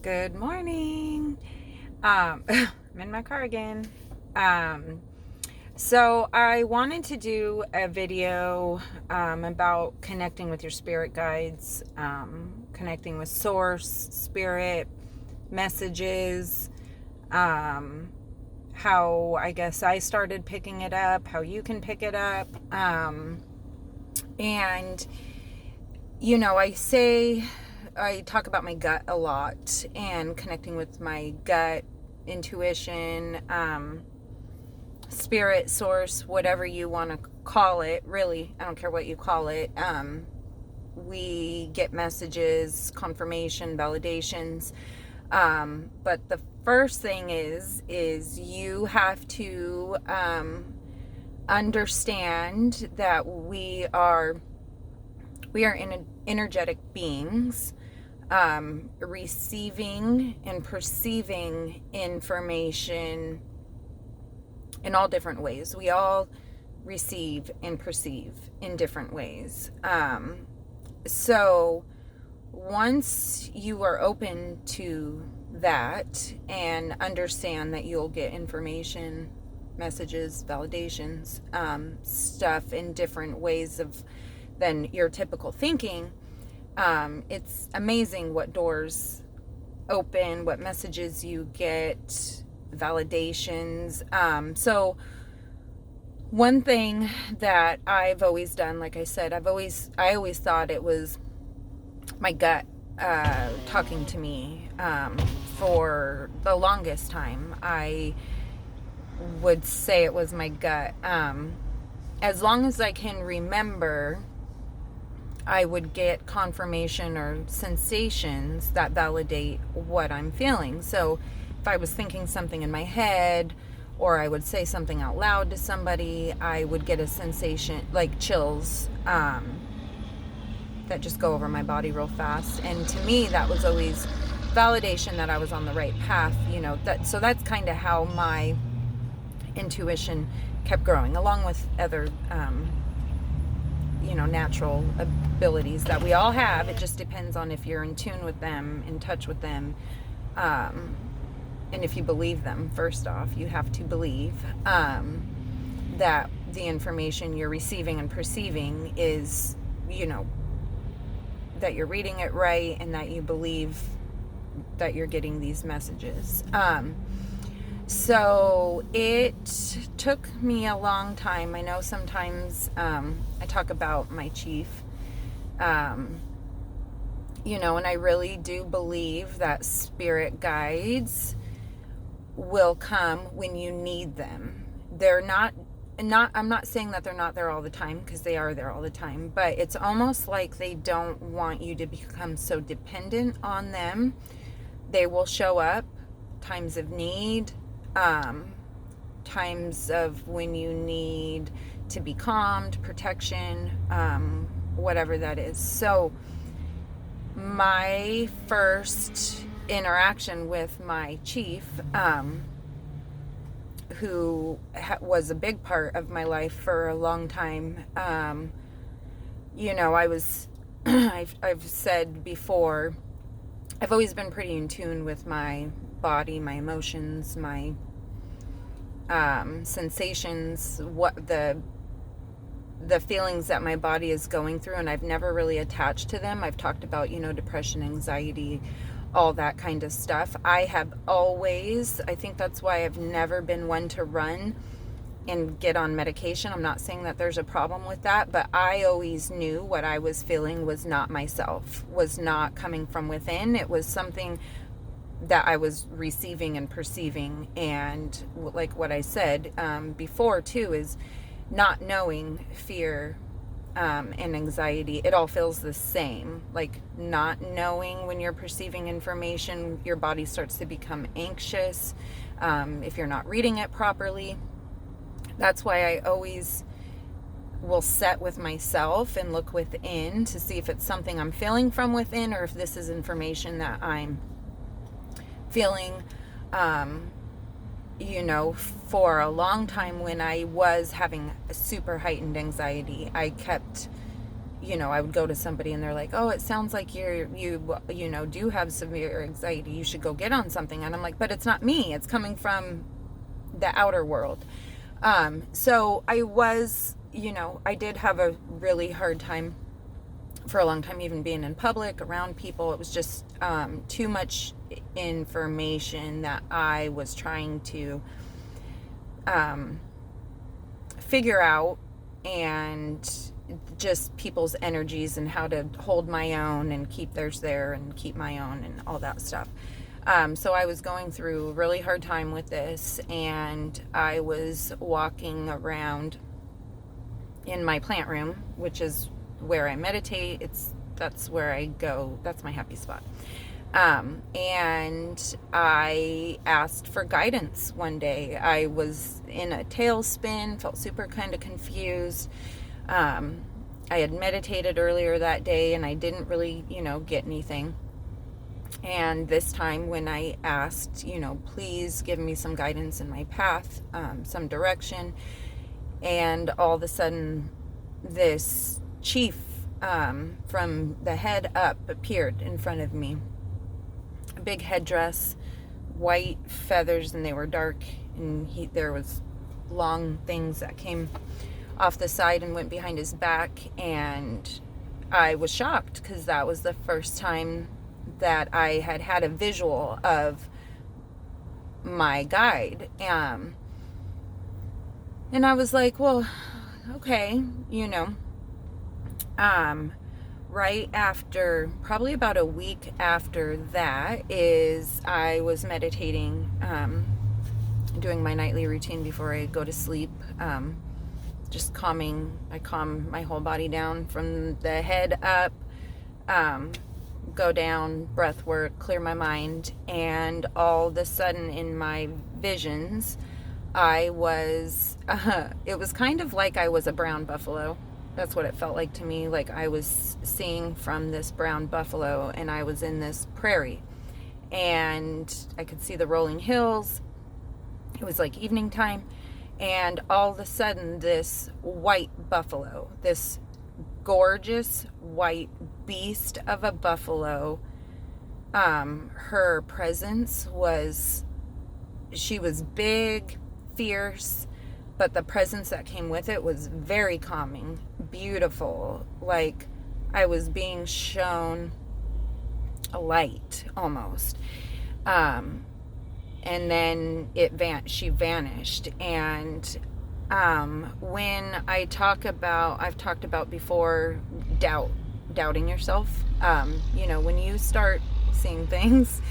Good morning. I'm in my car again. Um, so I wanted to do a video about connecting with your spirit guides, connecting with source, spirit, messages, how I guess I started picking it up, how you can pick it up. And, I talk about my gut a lot and connecting with my gut, intuition, spirit, source, whatever you want to call it. Really, I don't care what you call it. We get messages, confirmation, validations. But the first thing is you have to understand that we are energetic beings, receiving and perceiving information in all different ways. We all receive and perceive in different ways. So once you are open to that and understand that you'll get information, messages, validations, stuff in different ways than your typical thinking, it's amazing what doors open, what messages you get, validations. So one thing that I've always done, like I said, I always thought it was my gut talking to me. For the longest time, I would say it was my gut. As long as I can remember, I would get confirmation or sensations that validate what I'm feeling. So if I was thinking something in my head, or I would say something out loud to somebody, I would get a sensation, like chills, that just go over my body real fast. And to me, that was always validation that I was on the right path. So that's kind of how my intuition kept growing, along with other natural abilities that we all have. It just depends on if you're in tune with them, in touch with them, and if you believe them. First off, you have to believe that the information you're receiving and perceiving is, that you're reading it right, and that you believe that you're getting these messages. So it took me a long time. I know sometimes I talk about my chief, and I really do believe that spirit guides will come when you need them. They're not, I'm not saying that they're not there all the time, because they are there all the time, but it's almost like they don't want you to become so dependent on them. They will show up times of need, times of when you need to be calmed, protection, whatever that is. So my first interaction with my chief, who was a big part of my life for a long time, I was I've said before, I've always been pretty in tune with my body, my emotions, my sensations, what the feelings that my body is going through, and I've never really attached to them. I've talked about, depression, anxiety, all that kind of stuff. I think that's why I've never been one to run and get on medication. I'm not saying that there's a problem with that, but I always knew what I was feeling was not myself, was not coming from within. It was something that I was receiving and perceiving. And like what I said before too, is not knowing fear and anxiety. It all feels the same. Like not knowing, when you're perceiving information, your body starts to become anxious if you're not reading it properly. That's why I always will set with myself and look within to see if it's something I'm feeling from within, or if this is information that I'm feeling. For a long time, when I was having a super heightened anxiety, I kept I would go to somebody and they're like, oh, it sounds like do have severe anxiety. You should go get on something. And I'm like, but it's not me. It's coming from the outer world. So I was, I did have a really hard time for a long time, even being in public around people. It was just too much information that I was trying to figure out, and just people's energies and how to hold my own and keep theirs there and keep my own and all that stuff. So I was going through a really hard time with this, and I was walking around in my plant room, which is where I meditate. That's where I go. That's my happy spot. And I asked for guidance one day. I was in a tailspin, felt super kind of confused. I had meditated earlier that day and I didn't really, get anything. And this time when I asked, please give me some guidance in my path, some direction, and all of a sudden this chief from the head up appeared in front of me. A big headdress, white feathers, and they were dark, and there was long things that came off the side and went behind his back, and I was shocked because that was the first time that I had had a visual of my guide. And I was like, well, okay, right after, probably about a week after that, is I was meditating, doing my nightly routine before I go to sleep, just I calm my whole body down from the head up, go down, breath work, clear my mind, and all of a sudden in my visions, I was, it was kind of like I was a brown buffalo. That's what it felt like to me. Like I was seeing from this brown buffalo, and I was in this prairie, and I could see the rolling hills. It was like evening time, and all of a sudden this white buffalo, this gorgeous white beast of a buffalo, her presence she was big, fierce, but the presence that came with it was very calming, beautiful, like I was being shown a light almost. And then she vanished. And when I've talked about before, doubting yourself, when you start seeing things,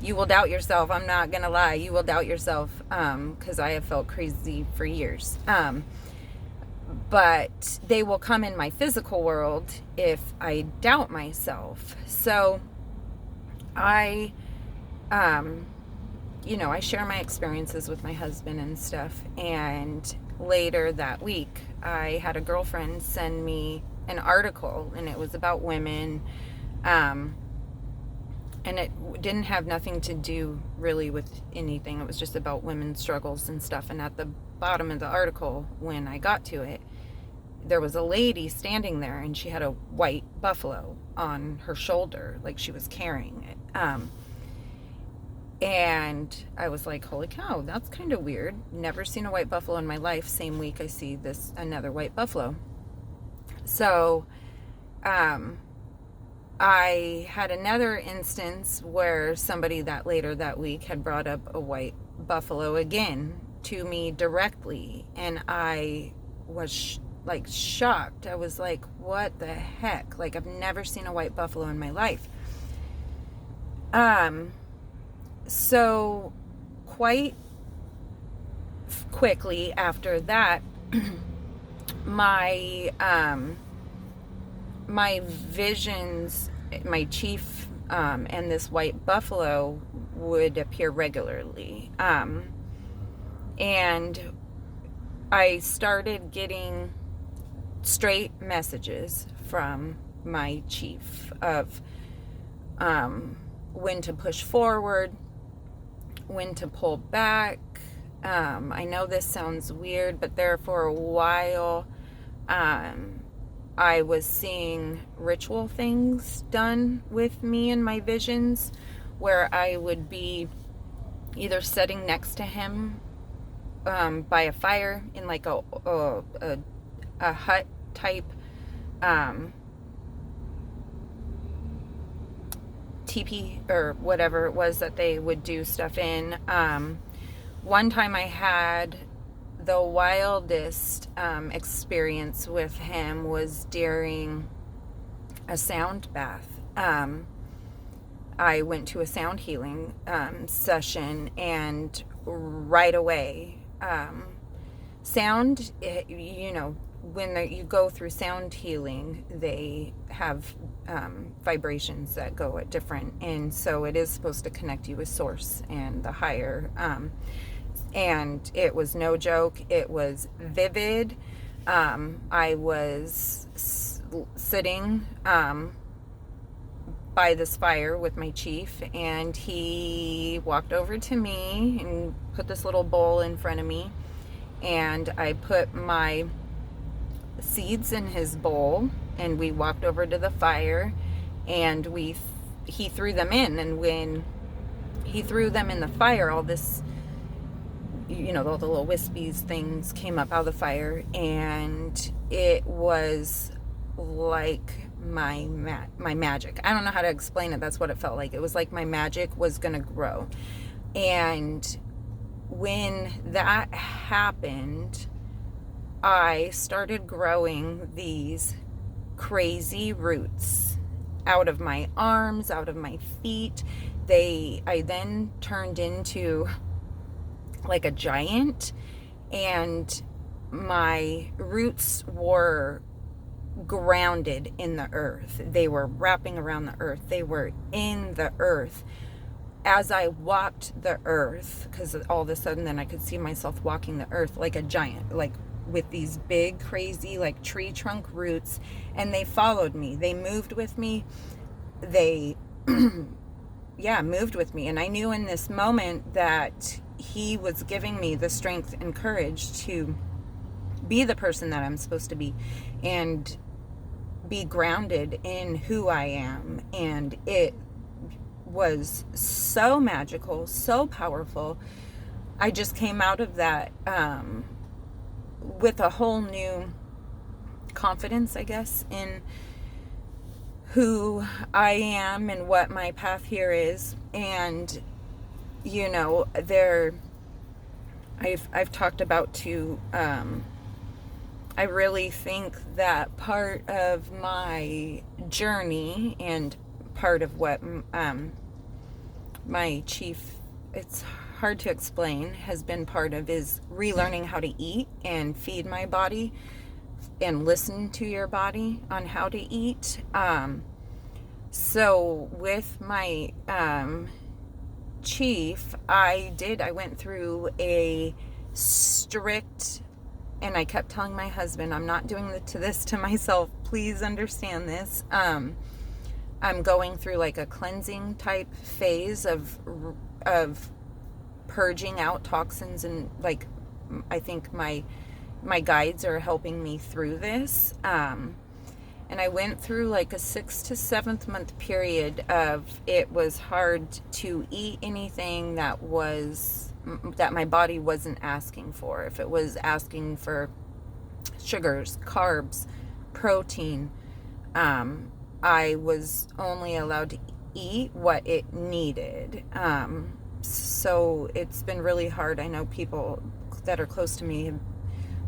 you will doubt yourself. I'm not gonna lie, you will doubt yourself, because I have felt crazy for years. But they will come in my physical world if I doubt myself. So I share my experiences with my husband and stuff. And later that week, I had a girlfriend send me an article, and it was about women. And it didn't have nothing to do really with anything. It was just about women's struggles and stuff. And at the bottom of the article, when I got to it, there was a lady standing there, and she had a white buffalo on her shoulder, like she was carrying it. And I was like, holy cow, that's kind of weird. Never seen a white buffalo in my life. Same week I see another white buffalo. So I had another instance where somebody later that week had brought up a white buffalo again to me directly, and I was shocked. I was like, what the heck? Like, I've never seen a white buffalo in my life. So quite quickly after that, my visions, my chief, and this white buffalo would appear regularly. And I started getting straight messages from my chief of when to push forward, when to pull back. I know this sounds weird, but there for a while, I was seeing ritual things done with me in my visions, where I would be either sitting next to him by a fire in like a hut type teepee or whatever it was that they would do stuff in. One time I had the wildest experience with him was during a sound bath. I went to a sound healing session, and right away, sound, when you go through sound healing, they have vibrations that go at different, and so it is supposed to connect you with source and the higher. And it was no joke. It was vivid. I was sitting by this fire with my chief, and he walked over to me and put this little bowl in front of me, and I put my seeds in his bowl, and we walked over to the fire, and he threw them in. And when he threw them in the fire, all this, all the little wispies things came up out of the fire, and it was like my magic. I don't know how to explain it. That's what it felt like. It was like my magic was gonna grow. And when that happened, I started growing these crazy roots out of my arms, out of my feet. I then turned into like a giant, and my roots were grounded in the earth. They were wrapping around the earth. They were in the earth. As I walked the earth, because all of a sudden then I could see myself walking the earth like a giant, like with these big, crazy, like tree trunk roots, and they followed me. They moved with me. They, moved with me. And I knew in this moment that he was giving me the strength and courage to be the person that I'm supposed to be and be grounded in who I am. And it was so magical, so powerful. I just came out of that with a whole new confidence, I guess, in who I am and what my path here is. And I've talked about too, I really think that part of my journey and part of what my chief, it's hard to explain, has been part of is relearning how to eat and feed my body and listen to your body on how to eat. So with my chief, I went through a strict, and I kept telling my husband, I'm not doing this to myself. Please understand this. I'm going through like a cleansing type phase of purging out toxins, and like I think my guides are helping me through this. And I went through like a 6th to 7th month period of, it was hard to eat anything that my body wasn't asking for. If it was asking for sugars, carbs, protein, I was only allowed to eat what it needed. So it's been really hard. I know people that are close to me,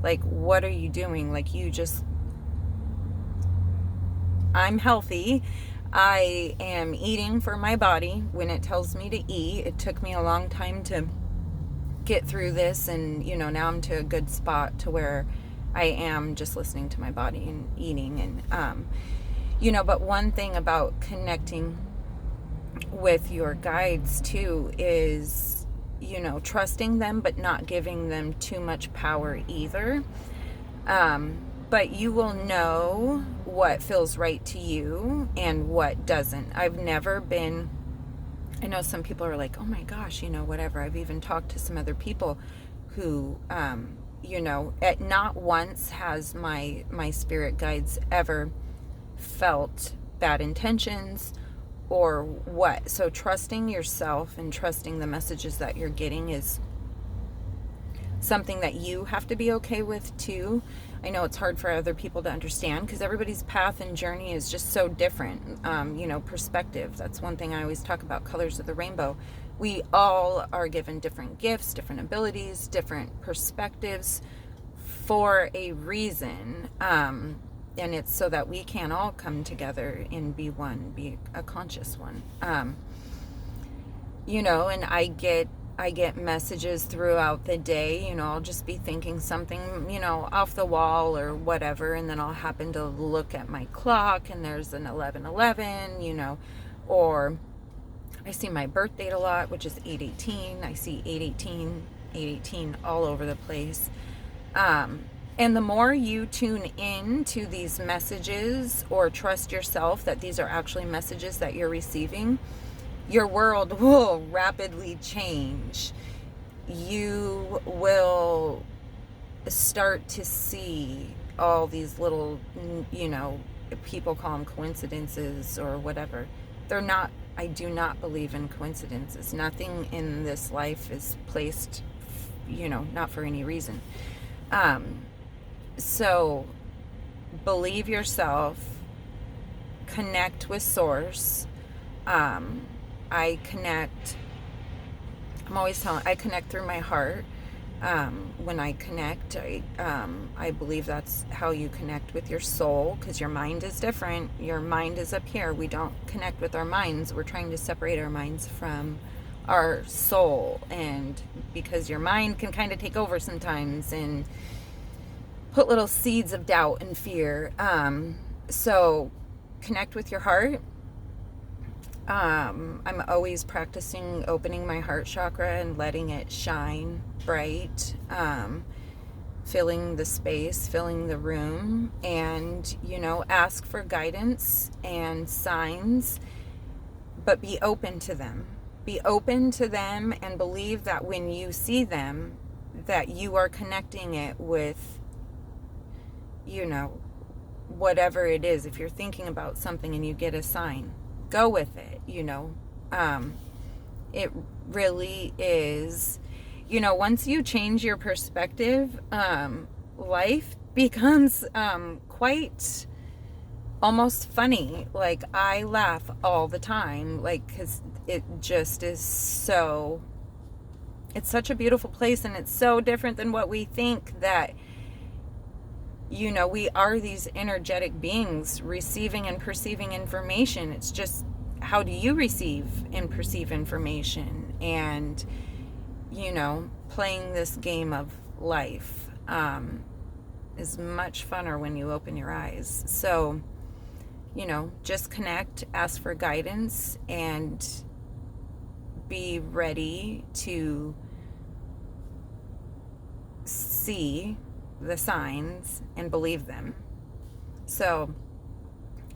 like, what are you doing? Like, I'm healthy. I am eating for my body when it tells me to eat. It took me a long time to get through this, and now I'm to a good spot to where I am just listening to my body and eating. And but one thing about connecting with your guides too is trusting them, but not giving them too much power either. But you will know what feels right to you and what doesn't. I know some people are like, oh my gosh, whatever. I've even talked to some other people who At not once has my spirit guides ever felt bad intentions or what. So trusting yourself and trusting the messages that you're getting is something that you have to be okay with too. I know it's hard for other people to understand because everybody's path and journey is just so different. Perspective. That's one thing I always talk about, colors of the rainbow. We all are given different gifts, different abilities, different perspectives for a reason. And it's so that we can all come together and be one, be a conscious one. And I get messages throughout the day. I'll just be thinking something, off the wall or whatever, and then I'll happen to look at my clock and there's an 11:11, or I see my birth date a lot, which is 8/18. I see 8/18 all over the place. And the more you tune in to these messages or trust yourself that these are actually messages that you're receiving, your world will rapidly change. You will start to see all these little, people call them coincidences or whatever. They're not. I do not believe in coincidences. Nothing in this life is placed, not for any reason. So believe yourself, connect with source. I connect through my heart. When I connect, I believe that's how you connect with your soul, because your mind is different. Your mind is up here. We don't connect with our minds. We're trying to separate our minds from our soul, and because your mind can kind of take over sometimes and put little seeds of doubt and fear. So connect with your heart. I'm always practicing opening my heart chakra and letting it shine bright, filling the space, filling the room, and, ask for guidance and signs, but be open to them. Be open to them and believe that when you see them, that you are connecting it with, whatever it is. If you're thinking about something and you get a sign, go with it. It really is, once you change your perspective, life becomes quite almost funny. Like, I laugh all the time, because it just is it's such a beautiful place, and it's so different than what we think, that we are these energetic beings receiving and perceiving information. It's just, how do you receive and perceive information? And, playing this game of life is much funner when you open your eyes. So, just connect, ask for guidance, and be ready to see the signs and believe them. So,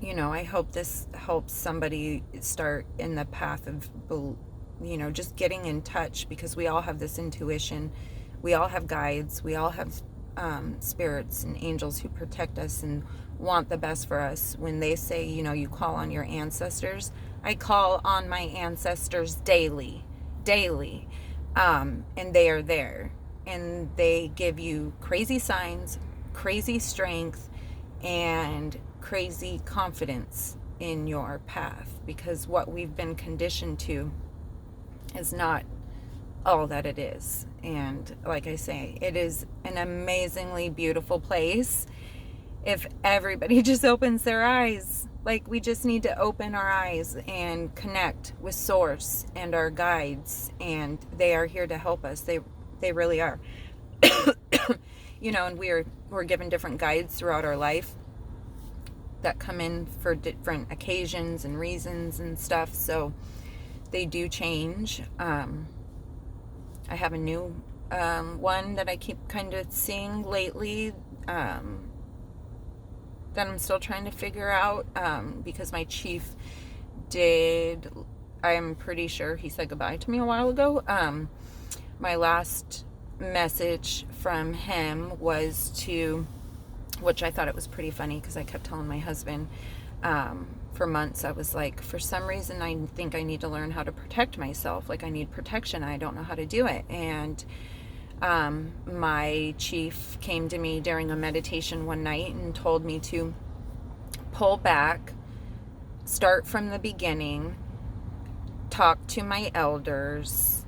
I hope this helps somebody start in the path of, just getting in touch, because we all have this intuition. We all have guides. We all have spirits and angels who protect us and want the best for us. When they say, you call on your ancestors, I call on my ancestors daily, and they are there. And they give you crazy signs, crazy strength, and crazy confidence in your path, because what we've been conditioned to is not all that it is. And like I say, it is an amazingly beautiful place if everybody just opens their eyes. Like, we just need to open our eyes and connect with source and our guides, and they are here to help us. They really are. And we're given different guides throughout our life that come in for different occasions and reasons and stuff. So they do change. I have a new one that I keep kind of seeing lately, that I'm still trying to figure out, because my chief I'm pretty sure he said goodbye to me a while ago. My last message from him was to, which I thought it was pretty funny because I kept telling my husband for months, I was like, for some reason I think I need to learn how to protect myself. Like I need protection. I don't know how to do it. And my chief came to me during a meditation one night and told me to pull back, start from the beginning, talk to my elders,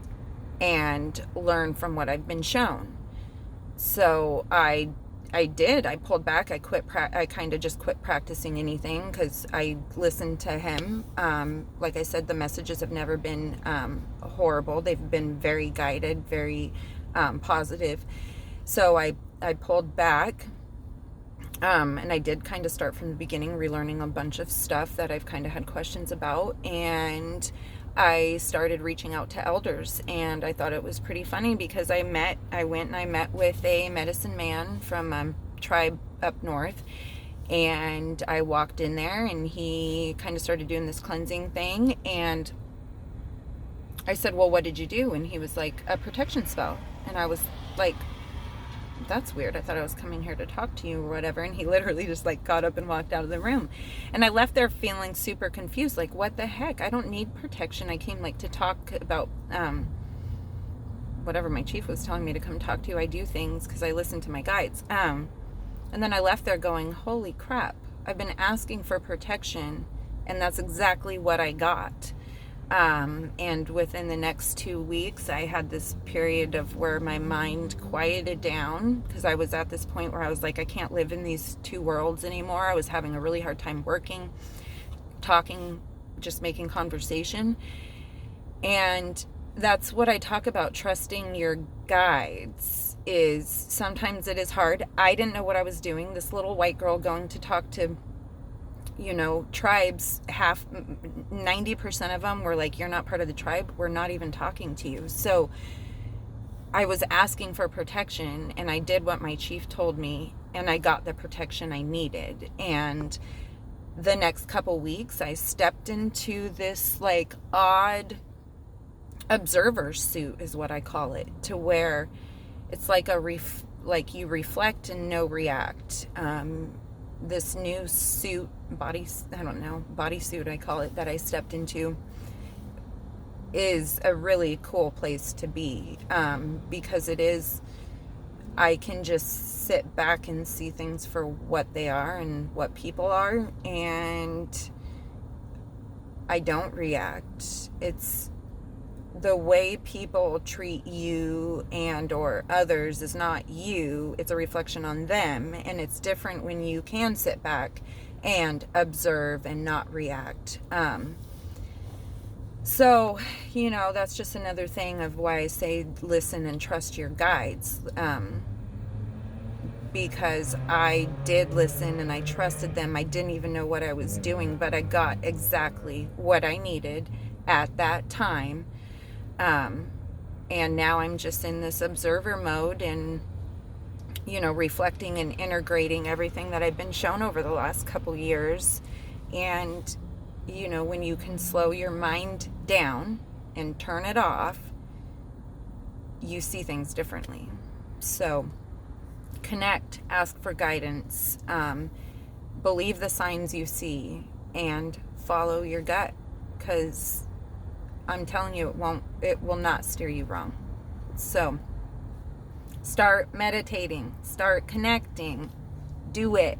and learn from what I've been shown. So I did. I pulled back. I kind of just quit practicing anything because I listened to him. Like I said, the messages have never been horrible. They've been very guided, very positive. So I pulled back. And I did kind of start from the beginning, relearning a bunch of stuff that I've kind of had questions about. And I started reaching out to elders, and I thought it was pretty funny because I went and I met with a medicine man from a tribe up north, and I walked in there and he kind of started doing this cleansing thing, and I said, well, what did you do? And he was like, a protection spell. And I was like, that's weird. I thought I was coming here to talk to you or whatever. And he literally just like got up and walked out of the room. And I left there feeling super confused. Like, what the heck? I don't need protection. I came like to talk about whatever my chief was telling me to come talk to you. I do things because I listen to my guides. And then I left there going, holy crap. I've been asking for protection, and that's exactly what I got. And within the next 2 weeks, I had this period of where my mind quieted down because I was at this point where I was like, I can't live in these two worlds anymore. I was having a really hard time working, talking, just making conversation. And that's what I talk about, trusting your guides. Is sometimes it is hard. I didn't know what I was doing. This little white girl going to talk to tribes, 90% of them were like, you're not part of the tribe, we're not even talking to you. So I was asking for protection, and I did what my chief told me, and I got the protection I needed. And the next couple weeks I stepped into this like odd observer suit is what I call it, to where it's like like you reflect and no react. This new suit, bodysuit I call it, that I stepped into is a really cool place to be, because I can just sit back and see things for what they are and what people are, and I don't react. It's the way people treat you and or others is not you. It's a reflection on them, and it's different when you can sit back and observe and not react. So, that's just another thing of why I say listen and trust your guides. Because I did listen and I trusted them. I didn't even know what I was doing, but I got exactly what I needed at that time. And now I'm just in this observer mode and, reflecting and integrating everything that I've been shown over the last couple years. And, when you can slow your mind down and turn it off, you see things differently. So connect, ask for guidance, believe the signs you see, and follow your gut, because I'm telling you, it will not steer you wrong. So start meditating, start connecting, do it.